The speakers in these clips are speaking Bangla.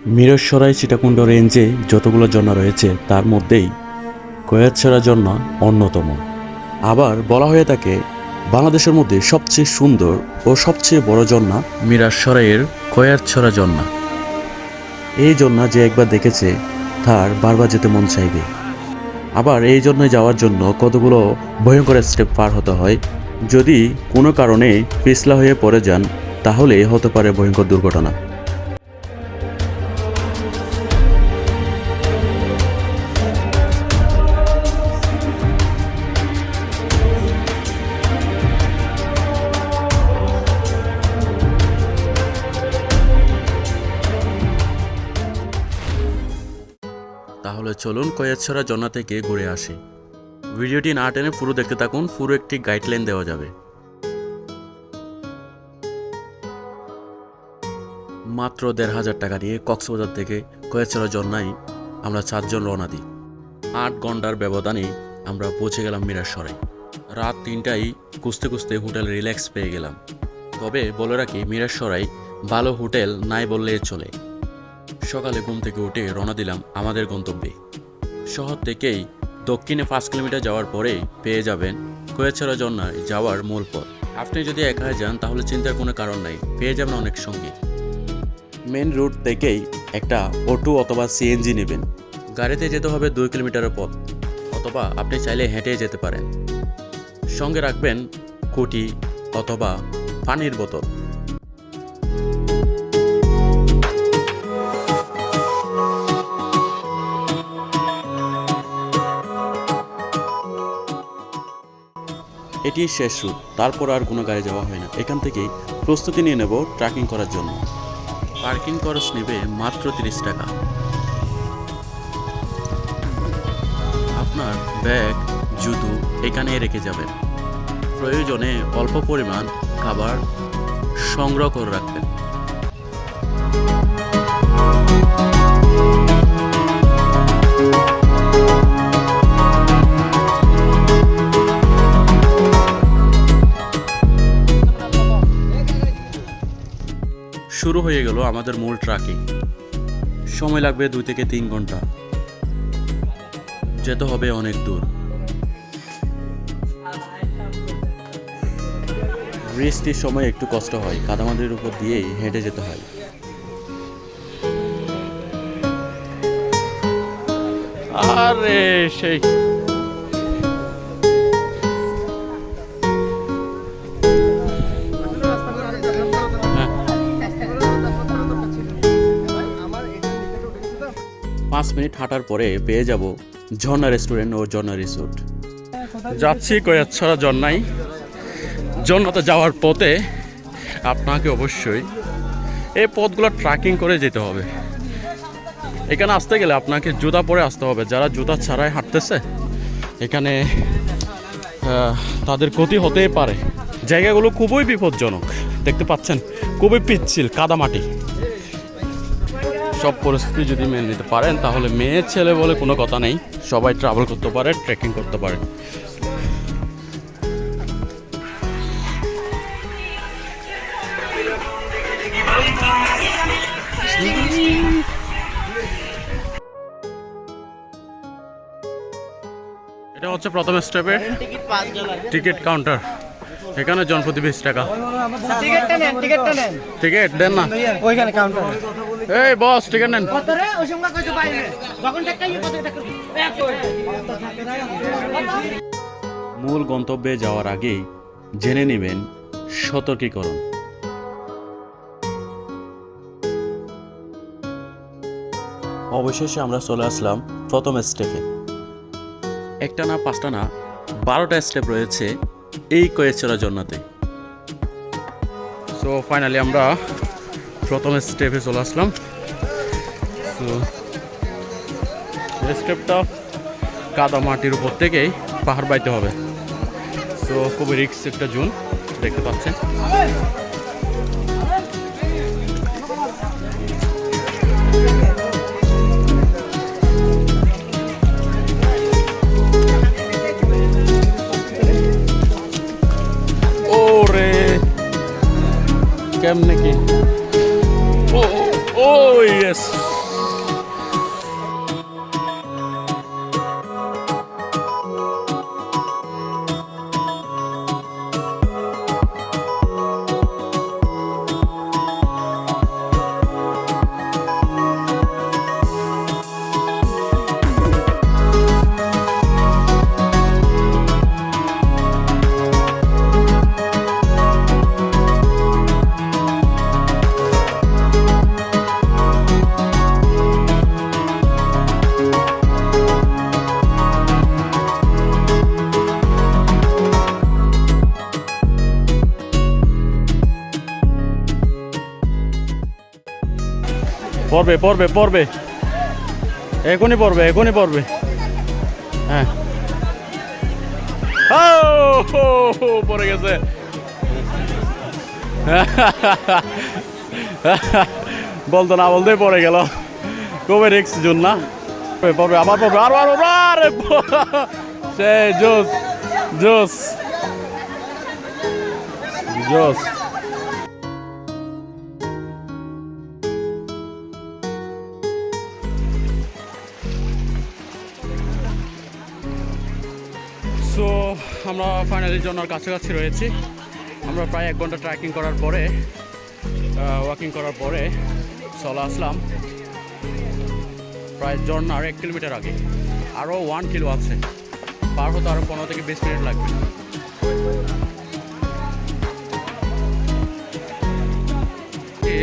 মিরসরাই সীতাকুণ্ড রেঞ্জে যতগুলো ঝর্ণা রয়েছে তার মধ্যেই কয়েতছড়া ঝর্ণা অন্যতম। আবার বলা হয়ে থাকে বাংলাদেশের মধ্যে সবচেয়ে সুন্দর ও সবচেয়ে বড় ঝর্ণা মিরসরাইয়ের কয়েতছড়া ঝর্ণা। এই ঝর্ণা যে একবার দেখেছে তার বারবার যেতে মন চাইবে। আবার এই ঝর্ণায় যাওয়ার জন্য কতগুলো ভয়ঙ্কর স্টেপ পার হতে হয়। যদি কোনো কারণে পিছলা হয়ে পড়ে যান তাহলে হতে পারে ভয়ঙ্কর দুর্ঘটনা। তাহলে চলুন কয়েতছড়া ঝর্ণা থেকে ঘুরে আসি। ভিডিওটি না টেনে পুরো দেখতে থাকুন, পুরো একটি গাইডলাইন দেওয়া যাবে। মাত্র ১,৫০০ টাকা দিয়ে কক্সবাজার থেকে কয়েতছড়া ঝর্ণায় আমরা ৪ জন রওনা দিই। ৮ ঘন্টার ব্যবধানে আমরা পৌঁছে গেলাম মিরসরাই। রাত ৩টায় খুঁজতে খুঁজতে হোটেল রিল্যাক্স পেয়ে গেলাম। তবে বলে রাখি, মিরসরাই ভালো হোটেল নাই বললে চলে। সকালে ঘুম থেকে উঠে রওনা দিলাম আমাদের গন্তব্যে। শহর থেকেই দক্ষিণে ৫ কিলোমিটার যাওয়ার পরেই পেয়ে যাবেন কয়েতছড়া ঝর্ণায় যাওয়ার মূল পথ। আপনি যদি একা যান তাহলে চিন্তার কোনো কারণ নাই, পেয়ে যাবেন অনেক সঙ্গী। মেন রুট থেকেই একটা অটো অথবা সিএনজি নেবেন। গাড়িতে যেতে হবে ২ কিলোমিটারের পথ, অথবা আপনি চাইলে হেঁটে যেতে পারেন। সঙ্গে রাখবেন কুটি অথবা পানির বোতল। এটি শেষ রুট, তারপর আর কোনো গাড়ি যাওয়া হয় না। এখান থেকেই প্রস্তুতি নিয়ে নেব ট্রেকিং করার জন্য। পার্কিং খরচ নেবে মাত্র ৩০ টাকা। আপনার ব্যাগ জুতো এখানে রেখে যাবেন। প্রয়োজনে অল্প পরিমাণ খাবার সংগ্রহ করে রাখবেন। শুরু হয়ে গেল আমাদের মূল ট্রেকিং। সময় লাগবে ২ থেকে ৩ ঘন্টা। যেতে হবে অনেক দূর। বৃষ্টির সময় একটু কষ্ট হয়, কাদামাটির উপর দিয়েই হেঁটে যেতে হয়। আরে সেই পাঁচ মিনিট হাঁটার পরে পেয়ে যাব ঝর্ণা রেস্টুরেন্ট ও ঝর্ণা রিসোর্ট। যাচ্ছি কয়েতছড়া ঝর্ণায়। ঝর্ণাতে যাওয়ার পথে আপনাকে অবশ্যই এই পথগুলো ট্রেকিং করে যেতে হবে। এখানে আসতে গেলে আপনাকে জুতা পরে আসতে হবে। যারা জুতা ছাড়াই হাঁটতেছে এখানে তাদের ক্ষতি হতেই পারে। জায়গাগুলো খুবই বিপজ্জনক, দেখতে পাচ্ছেন, খুবই পিচ্ছিল কাদামাটি। সব পরিস্থিতি যদি মেনে নিতে পারেন তাহলে মেয়ে ছেলে বলে কোনো কথা নেই, সবাই ট্রাভেল করতে পারে, ট্রেকিং করতে পারে। এটা হচ্ছে প্রথম স্টেপে টিকিট কাউন্টার। এখানে জনপ্রতি ২০ টাকা। টিকিট দেন না ওইখানে কাউন্টার। এই বস, টিকিট নেন। মূল গন্তব্যে যাওয়ার আগেই জেনে নেবেন সতর্কীকরণ। অবশেষে আমরা চলে আসলাম প্রথম স্টেপে। একটা না ৫টা না ১২টা স্টেপ রয়েছে এই কয়েতছড়া ঝর্ণাতে। সো ফাইনালি আমরা প্রথম স্টেপে চলে আসলাম। সো স্টেপটা কাদা মাটির উপর থেকেই পাহাড় বাইতে হবে। সো খুবই রিস্ক একটা জোন, দেখতে পাচ্ছেন। কেমনে কি? ও ইয়েস। পড়বে পড়বে পড়বে, এখনই পড়বে, এখনই পড়বে। হ্যাঁ, পড়ে গেছে। বলতো না বলতেই পড়ে গেল, কবে রিক্স জুন না। পড়বে, আবার পড়বে, আরে সে জোস জোস জোস। সো আমরা ফাইনালি জন্নার কাছাকাছি রয়েছি। আমরা প্রায় 1 ঘন্টা ট্রেকিং করার পরে, ওয়াকিং করার পরে চলে আসলাম প্রায় ঝর্নার 1 কিলোমিটার আগে। আরও 1 কিলো আছে, পার হতে আরও 15 থেকে 20 মিনিট লাগবে।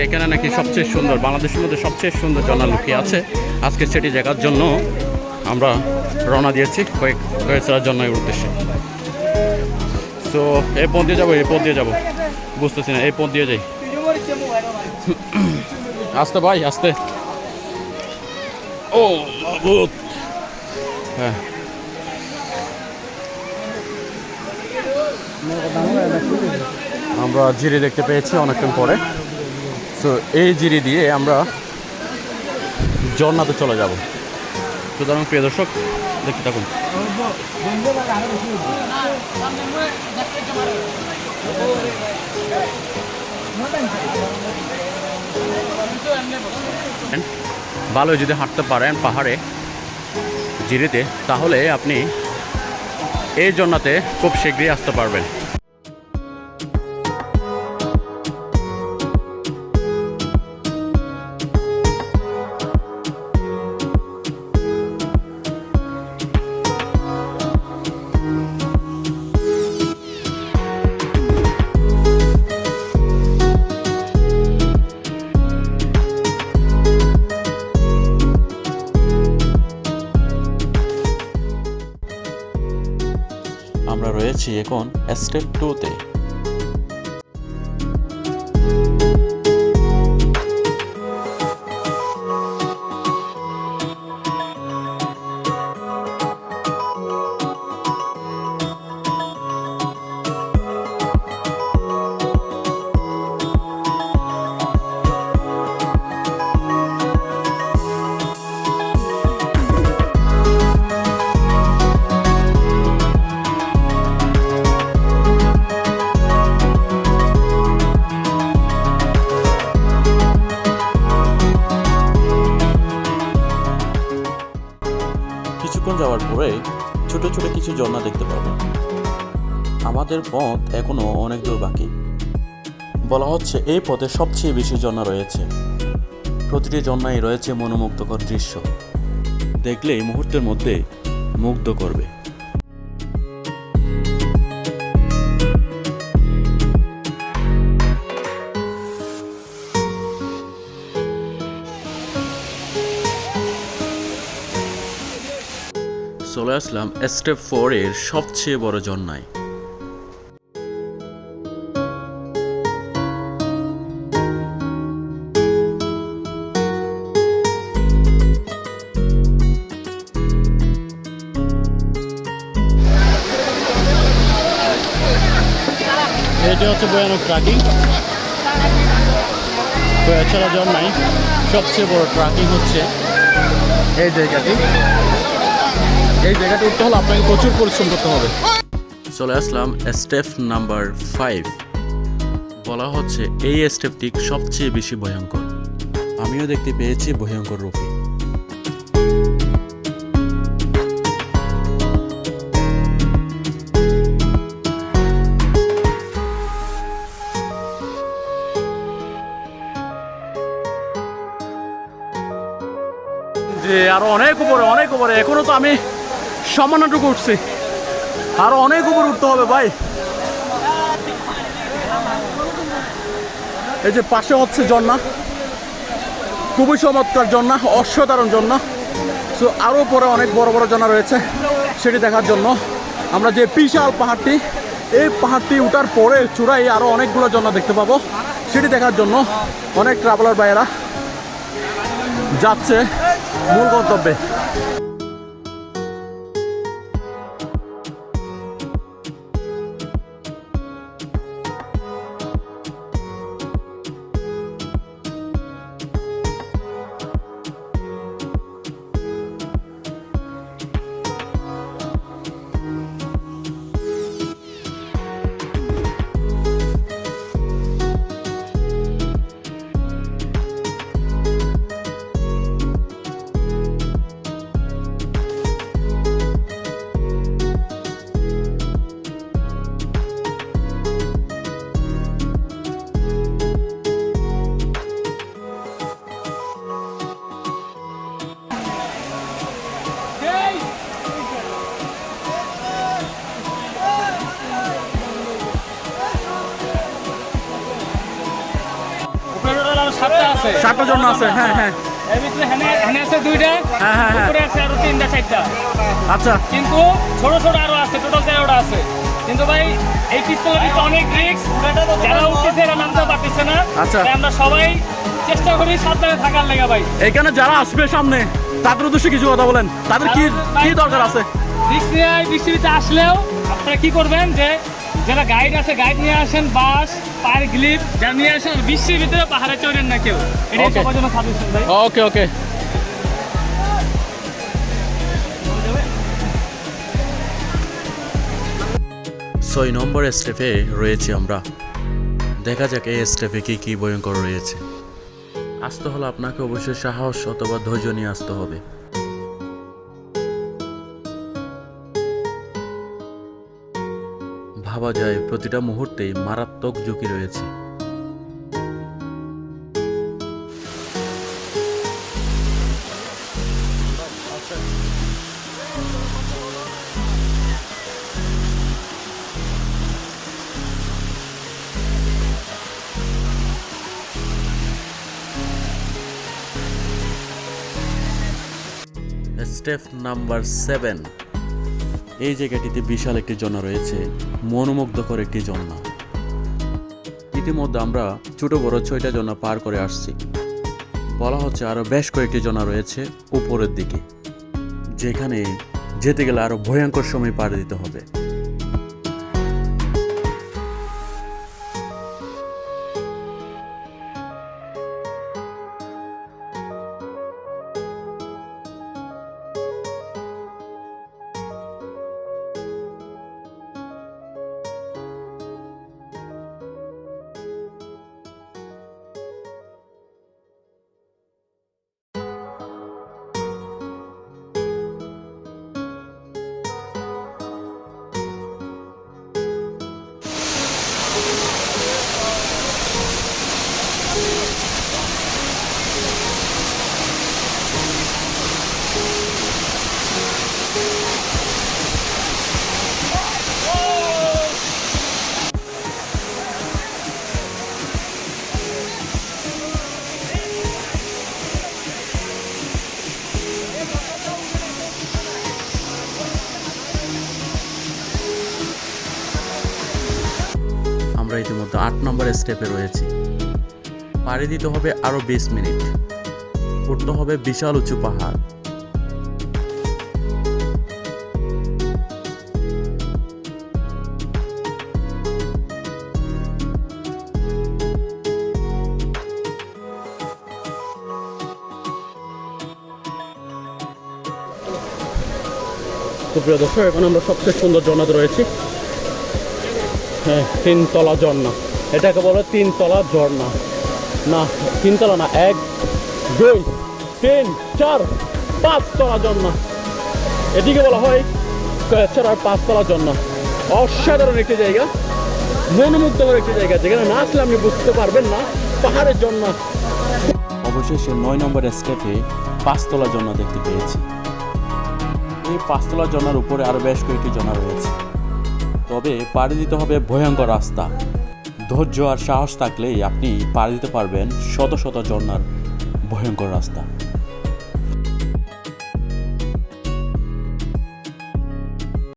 এখানে নাকি সবচেয়ে সুন্দর, বাংলাদেশের মধ্যে সবচেয়ে সুন্দর ঝর্ণা লুকিয়ে আছে। আজকে সেটি দেখার জন্য আমরা রওনা দিয়েছি কয়েকটা ঝর্ণার উদ্দেশ্যে। তো এই পথ দিয়ে যাবো, এই পথ দিয়ে যাবো, বুঝতেছি না, এই পথ দিয়ে যাই। আসতে ভাই, আসতে। ও হ্যাঁ, আমরা জিরি দেখতে পেয়েছি অনেকক্ষণ পরে। তো এই জিরি দিয়ে আমরা ঝর্ণাতে চলে যাব। সুতরাং প্রিয় দর্শক, দেখতে থাকুন। ভালো যদি হাঁটতে পারেন পাহাড়ে জিরিতে, তাহলে আপনি এই ঝর্ণাতে খুব শীঘ্রই আসতে পারবেন। আমরা রয়েছি এখন স্টেপ 2-তে। কিছুক্ষণ যাওয়ার পরে ছোট ছোট কিছু ঝর্ণা দেখতে পাবেন। আমাদের পথ এখনো অনেক দূর বাকি। বলা হচ্ছে এই পথে সবচেয়ে বেশি ঝর্ণা রয়েছে। প্রতিটি ঝর্ণায় রয়েছে মনোমুগ্ধকর দৃশ্য, দেখলে এই মুহূর্তের মধ্যে মুগ্ধ করবে। চলে আসলাম স্টেপ 4 এর সবচেয়ে বড় ঝর্ণায়। এটি হচ্ছে ভয়ানক ট্রাকিং। তো এছাড়া ঝর্ণায় সবচেয়ে বড় ট্রাকিং হচ্ছে এই জায়গাটি। এই জায়গাটা উঠতে হলে আপনাকে প্রচুর পরিশ্রম করতে হবে। চলে আসলাম স্টেপ নাম্বার 5। বলা হচ্ছে এই স্টেপটি সবচেয়ে বেশি ভয়ঙ্কর। আমিও দেখতে পেয়েছি ভয়ঙ্কর রূপে। যে আরো অনেক উপরে, অনেক উপরে। এখনো তো আমি সামান্যটুকু উঠছি, আরো অনেক উপরে উঠতে হবে ভাই। এই যে পাশে হচ্ছে ঝর্ণা, খুবই চমৎকার ঝর্ণা, অসাধারণ ঝর্ণা। সো আরও পরে অনেক বড় বড় ঝর্ণা রয়েছে, সেটি দেখার জন্য আমরা যে বিশাল পাহাড়টি, এই পাহাড়টি উঠার পরে চূড়ায় আরও অনেকগুলো ঝর্ণা দেখতে পাবো। সেটি দেখার জন্য অনেক ট্রাভেলার ভাইয়েরা যাচ্ছে মূল গন্তব্যে। সাতটা জন্য আছে। হ্যাঁ হ্যাঁ, এর ভিতরে হ্যানে আছে দুইটা, হ্যাঁ হ্যাঁ হ্যাঁ, উপরে আছে আরো তিনটা চারটা। আচ্ছা কিন্তু ছোট ছোট আরো আছে, টোটাল 13টা আছে। কিন্তু ভাই এই পিস্তলের ভিতরে অনেক রিস্ক, যারা উঠতেছে এরা নামতে পারতেছে না। আচ্ছা। তাই আমরা সবাই চেষ্টা করি সাবধানে থাকার লেগা ভাই। এখানে যারা আসবে সামনে তাদের উদ্দেশ্যে কিছু কথা বলেন, তাদের কি কি দরকার আছে? রিস্ক নিয়ে বৃষ্টিতে আসলেও আপনারা কি করবেন, যে যারা গাইড আছে গাইড নিয়ে আসেন, বাস পায়ের গ্লিপ যা নিয়ে আসেন। বৃষ্টির ভিতরে পাহাড়ে চড়েন না কেউ, এটাই Okay. সবার জন্য সাজেশন ভাই। ওকে ওকে। 6 নম্বর স্টেপে রয়েছি আমরা। দেখা যাক এই স্টেপে কি কি ভয়ঙ্কর রয়েছে। আসতে হলে আপনাকে অবশ্যই সাহস অথবা ধৈর্য নিয়ে আসতে হবে। ভাবা যায় প্রতিটা মুহূর্তেই মারাত্মক ঝুঁকি রয়েছে। Step number 7। এই জায়গাটিতে বিশাল একটি ঝর্ণা রয়েছে, মনোমুগ্ধকর একটি ঝর্ণা। ইতিমধ্যে আমরা ছোট বড় 6টা ঝর্ণা পার করে আসছি। বলা হচ্ছে আরো বেশ কয়েকটি ঝর্ণা রয়েছে উপরের দিকে, যেখানে যেতে গেলে আরো ভয়ঙ্কর সময় পার দিতে হবে। আমরা ইতিমধ্যে 8 নম্বর স্টেপে রয়েছি। পাড়ি দিতে হবে আরো 20 মিনিট। উঠতে হবে বিশাল উঁচু পাহাড়। প্রিয় দর্শক, এখন আমরা সবচেয়ে সুন্দর ঝর্ণাতে রয়েছি। হ্যাঁ, 3তলা ঝর্ণা। এটাকে বলে 3তলা ঝর্ণা। না, 3তলা না, 1 2 3 4 5তলা ঝর্ণা। এটিকে বলা হয় কয়েকছড়ার 5তলা ঝর্ণা। অসাধারণ একটি জায়গা, মনোমুগ্ধকর একটি জায়গা, যেখানে না আসলে আপনি বুঝতে পারবেন না পাহাড়ের ঝর্ণা। অবশেষে 9 নম্বর স্টেপে 5তলা ঝর্ণা দেখতে পেয়েছি। এই 5তলা ঝর্ণার উপরে আরো বেশ কয়েকটি ঝর্ণা রয়েছে, তবে পাড়ি দিতে হবে ভয়ঙ্কর রাস্তা। ধৈর্য আর সাহস থাকলেই আপনি পাড়ি দিতে পারবেন শত শত ঝর্ণার ভয়ঙ্কর রাস্তা।